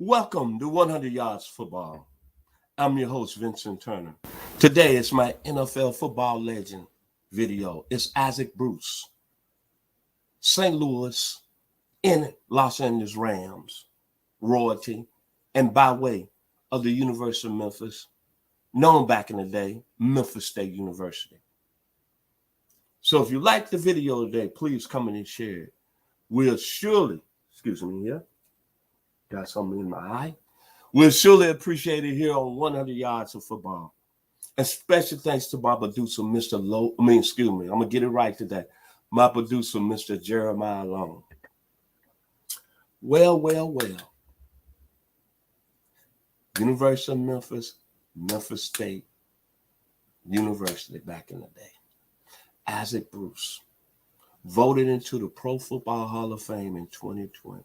Welcome to 100 Yards Football. I'm your host, Vincent Turner. Today is my NFL football legend video. It's Isaac Bruce, St. Louis, in Los Angeles Rams, royalty, and by way of the University of Memphis, known back in the day, Memphis State University. So if you like the video today, please come in and share it. We'll surely, got something in my eye. We'll surely appreciate it here on 100 Yards of Football. And special thanks to my producer, I'm going to get it right today. My producer, Mr. Jeremiah Long. Well. University of Memphis, Memphis State University back in the day. Isaac Bruce, voted into the Pro Football Hall of Fame in 2020.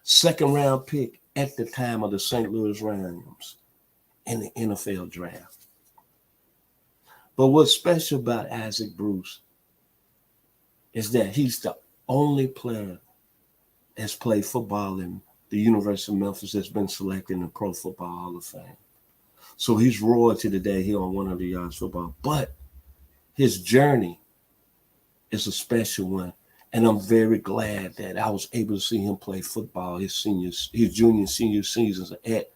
Second round pick at the time of the St. Louis Rams in the NFL draft. But what's special about Isaac Bruce is that he's the only player that's played football in the University of Memphis that's been selected in the Pro Football Hall of Fame. So he's royalty today here on 100 Yards Football. But his journey is a special one. And I'm very glad that I was able to see him play football his junior and senior seasons at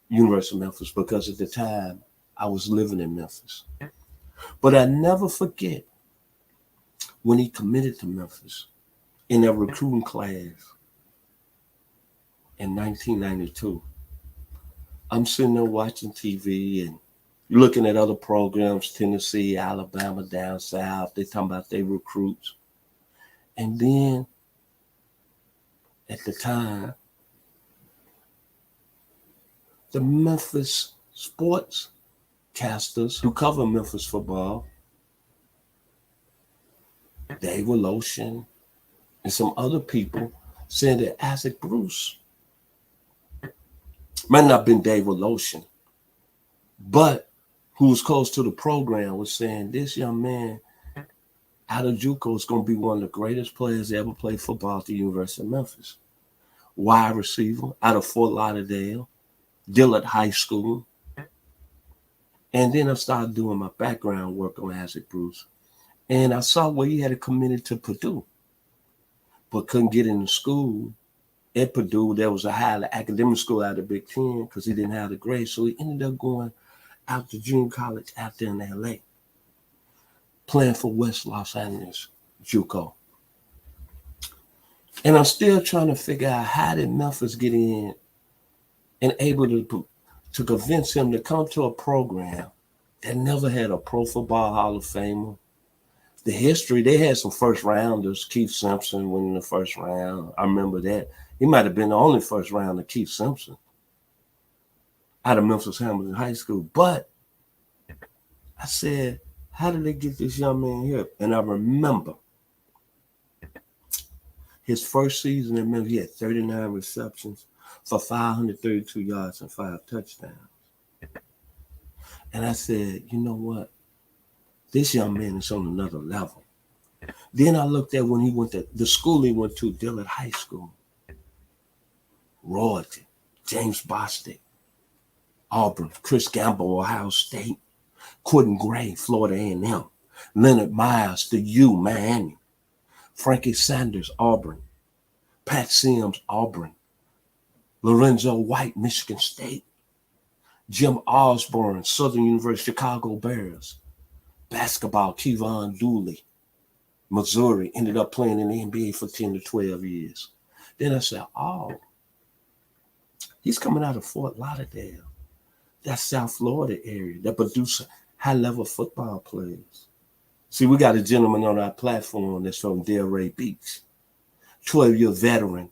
University of Memphis, because at the time I was living in Memphis. But I never forget when he committed to Memphis in a recruiting class in 1992. I'm sitting there watching TV and looking at other programs, Tennessee, Alabama, down south. They talking about their recruits. And then, at the time, the Memphis sports casters who cover Memphis football, David Lotion, and some other people, said that Isaac Bruce might not have been David Lotion, but who was close to the program, was saying this young man out of JUCO is going to be one of the greatest players to ever play football at the University of Memphis. Wide receiver out of Fort Lauderdale, Dillard High School. And then I started doing my background work on Isaac Bruce. And I saw where he had committed to Purdue, but couldn't get into school. At Purdue, there was a high academic school out of the Big Ten because he didn't have the grades. So he ended up going out to junior college out there in L.A., playing for West Los Angeles, JUCO. And I'm still trying to figure out, how did Memphis get in and able to convince him to come to a program that never had a Pro Football Hall of Famer. The history, they had some first rounders. Keith Simpson winning the first round. I remember that. He might have been the only first rounder, Keith Simpson, out of Memphis Hamilton High School. But I said, how did they get this young man here? And I remember his first season at Memphis, he had 39 receptions for 532 yards and 5 touchdowns. And I said, you know what? This young man is on another level. Then I looked at when he went to the school he went to, Dillard High School. Royalty, James Bostic, Auburn, Chris Gamble, Ohio State, Quentin Gray, Florida A&M, Leonard Myers, the U, Miami, Frankie Sanders, Auburn, Pat Sims, Auburn, Lorenzo White, Michigan State, Jim Osborne, Southern University, Chicago Bears, basketball, Kevon Dooley, Missouri, ended up playing in the NBA for 10 to 12 years. Then I said, he's coming out of Fort Lauderdale. That's South Florida area that produce high-level football players. See, we got a gentleman on our platform that's from Delray Beach, 12-year veteran,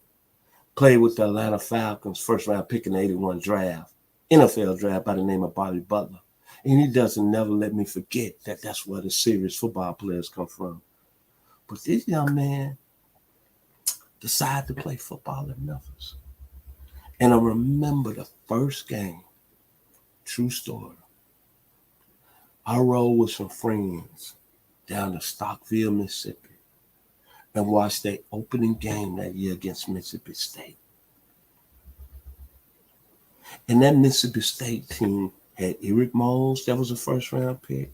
played with the Atlanta Falcons, first-round pick in the 81 draft, NFL draft by the name of Bobby Butler. And he doesn't never let me forget that that's where the serious football players come from. But this young man decided to play football in Memphis. And I remember the first game, true story. I rode with some friends down to Stockville, Mississippi, and watched their opening game that year against Mississippi State. And that Mississippi State team had Eric Moles, that was a first round pick.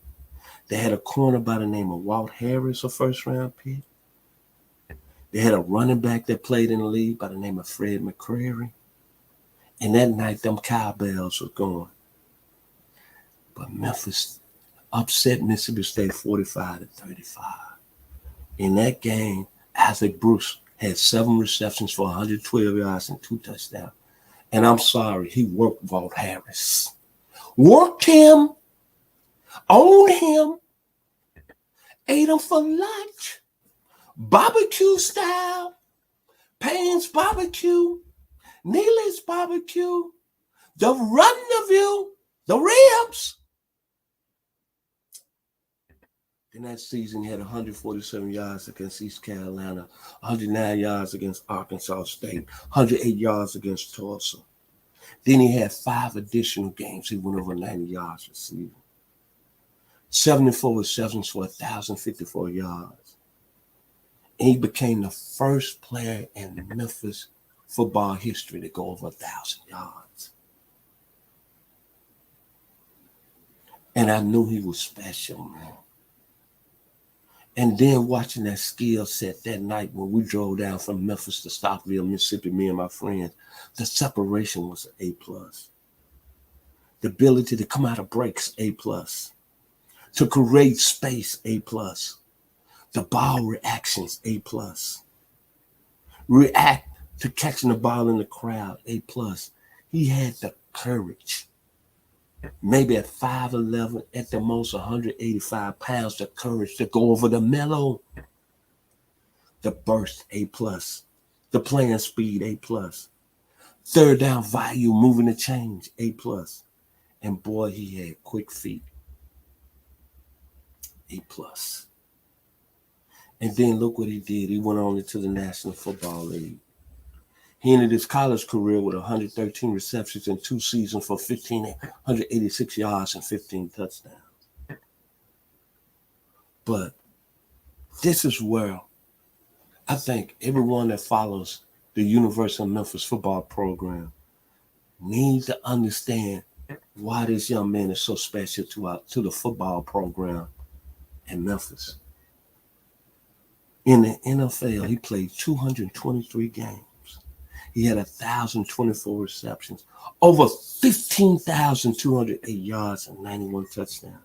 They had a corner by the name of Walt Harris, a first round pick. They had a running back that played in the league by the name of Fred McCrary. And that night, them cowbells were going. But Memphis upset Mississippi State 45-35. In that game, Isaac Bruce had 7 receptions for 112 yards and 2 touchdowns. And I'm sorry, he worked Walt Harris. Worked him, owned him, ate him for lunch, barbecue style, Payne's barbecue, Neely's barbecue, the Rundeview, the ribs. In that season, he had 147 yards against East Carolina, 109 yards against Arkansas State, 108 yards against Tulsa. Then he had 5 additional games. He went over 90 yards receiving. 74 receptions for 1,054 yards. And he became the first player in Memphis football history to go over 1,000 yards. And I knew he was special, man. And then watching that skill set that night when we drove down from Memphis to Stockville, Mississippi, me and my friends, the separation was an A+. The ability to come out of breaks, A+. To create space, A+. The ball reactions, A+. React to catching the ball in the crowd, A+. He had the courage. Maybe at 5'11", at the most 185 pounds, the courage to go over the mellow. The burst, A+. The playing speed, A+. Third down value, moving the change, A+. And boy, he had quick feet, A+. And then look what he did. He went on into the National Football League. He ended his college career with 113 receptions in 2 seasons for 1,586 yards and 15 touchdowns. But this is where I think everyone that follows the University of Memphis football program needs to understand why this young man is so special to the football program in Memphis. In the NFL, he played 223 games. He had 1,024 receptions, over 15,208 yards and 91 touchdowns.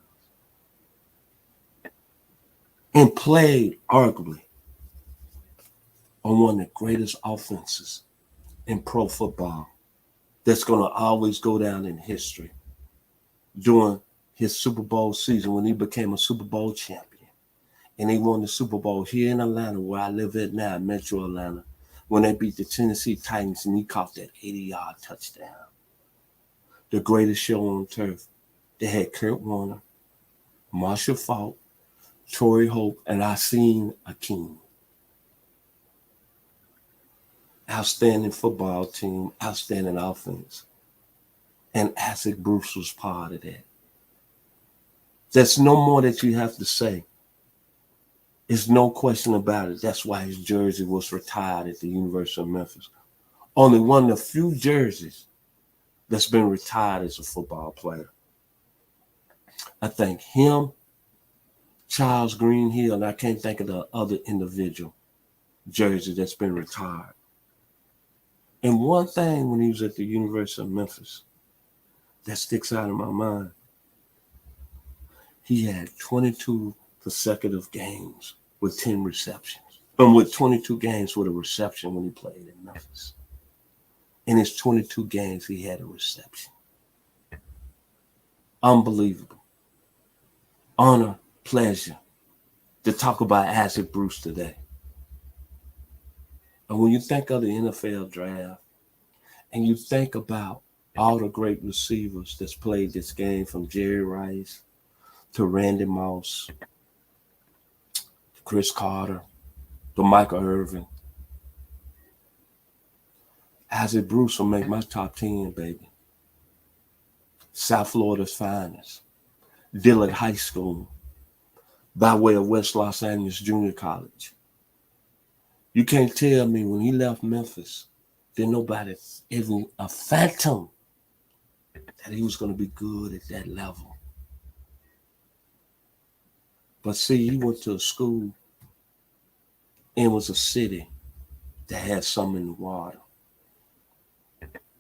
And played arguably on one of the greatest offenses in pro football that's going to always go down in history during his Super Bowl season when he became a Super Bowl champion. And he won the Super Bowl here in Atlanta, where I live at now, Metro Atlanta, when they beat the Tennessee Titans and he caught that 80-yard touchdown. The greatest show on turf. They had Kurt Warner, Marshall Faulk, Torrey Hope, and Asim Akeem. Outstanding football team, outstanding offense. And Isaac Bruce was part of that. There's no more that you have to say. There's no question about it. That's why his jersey was retired at the University of Memphis. Only one of the few jerseys that's been retired as a football player. I think him, Charles Greenhill, and I can't think of the other individual jersey that's been retired. And one thing when he was at the University of Memphis that sticks out in my mind, he had 22 consecutive games with 10 receptions. With 22 games with a reception when he played in Memphis. In his 22 games, he had a reception. Unbelievable. Honor, pleasure to talk about Isaac Bruce today. And when you think of the NFL draft and you think about all the great receivers that's played this game, from Jerry Rice to Randy Moss, Chris Carter, to Michael Irvin, Isaac Bruce will make my top 10, baby. South Florida's finest. Dillard High School, by way of West Los Angeles Junior College. You can't tell me when he left Memphis, there nobody even a phantom that he was going to be good at that level. But see, he went to a school and was a city that had some in the water.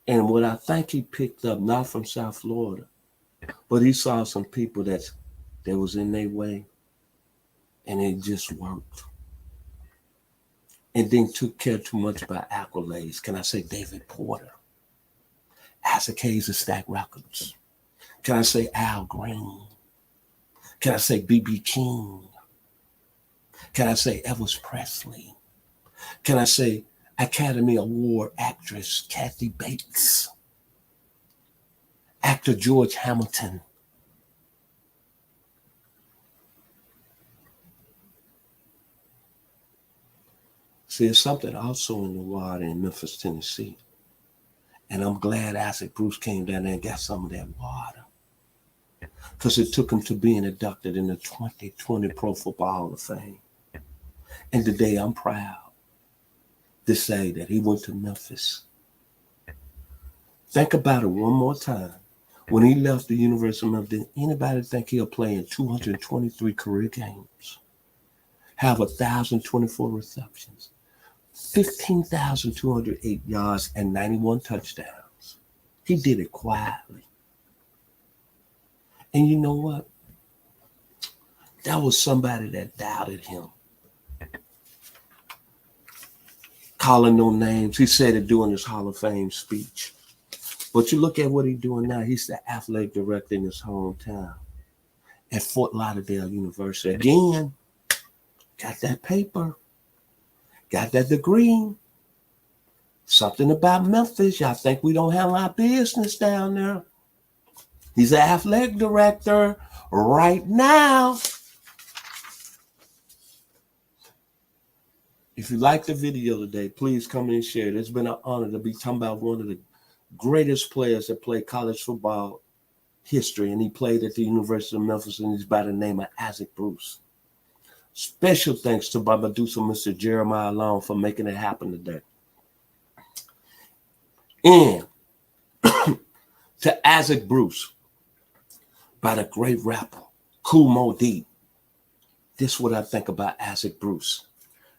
And what I think he picked up, not from South Florida, but he saw some people that was in their way, and it just worked. And didn't took care too much about accolades. Can I say David Porter, Isaac Hayes of Stack Records? Can I say Al Green? Can I say B.B. King? Can I say Elvis Presley? Can I say Academy Award actress Kathy Bates? Actor George Hamilton? See, there's something also in the water in Memphis, Tennessee. And I'm glad Isaac Bruce came down there and got some of that water, because it took him to being inducted in the 2020 Pro Football Hall of Fame. And today I'm proud to say that he went to Memphis. Think about it one more time. When he left the University of Memphis, did anybody think he'll play in 223 career games, have 1,024 receptions, 15,208 yards, and 91 touchdowns? He did it quietly. And you know what? That was somebody that doubted him. Calling no names. He said it during his Hall of Fame speech. But you look at what he's doing now. He's the athletic director in his hometown at Fort Lauderdale University. Again, got that paper, got that degree. Something about Memphis. Y'all think we don't have our business down there. He's an athletic director right now. If you like the video today, please come in and share it. It's been an honor to be talking about one of the greatest players that played college football history, and he played at the University of Memphis, and he's by the name of Isaac Bruce. Special thanks to my producer, Mr. Jeremiah Long, for making it happen today. And to Isaac Bruce, by the great rapper, Kool Moe Dee. This is what I think about Isaac Bruce.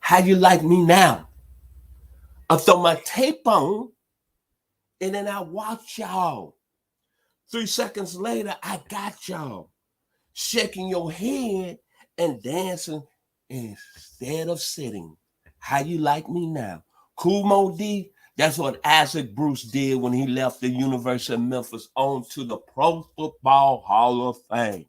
How you like me now? I throw my tape on, and then I watch y'all. 3 seconds later, I got y'all shaking your head and dancing instead of sitting. How you like me now? Kool Moe Dee, that's what Isaac Bruce did when he left the University of Memphis on to the Pro Football Hall of Fame.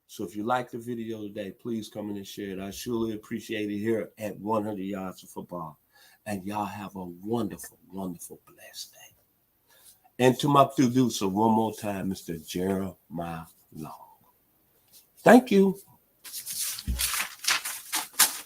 So if you like the video today, please come in and share it. I surely appreciate it here at 100 Yards of Football. And y'all have a wonderful, wonderful, blessed day. And to my producer, one more time, Mr. Jeremiah Long. Thank you.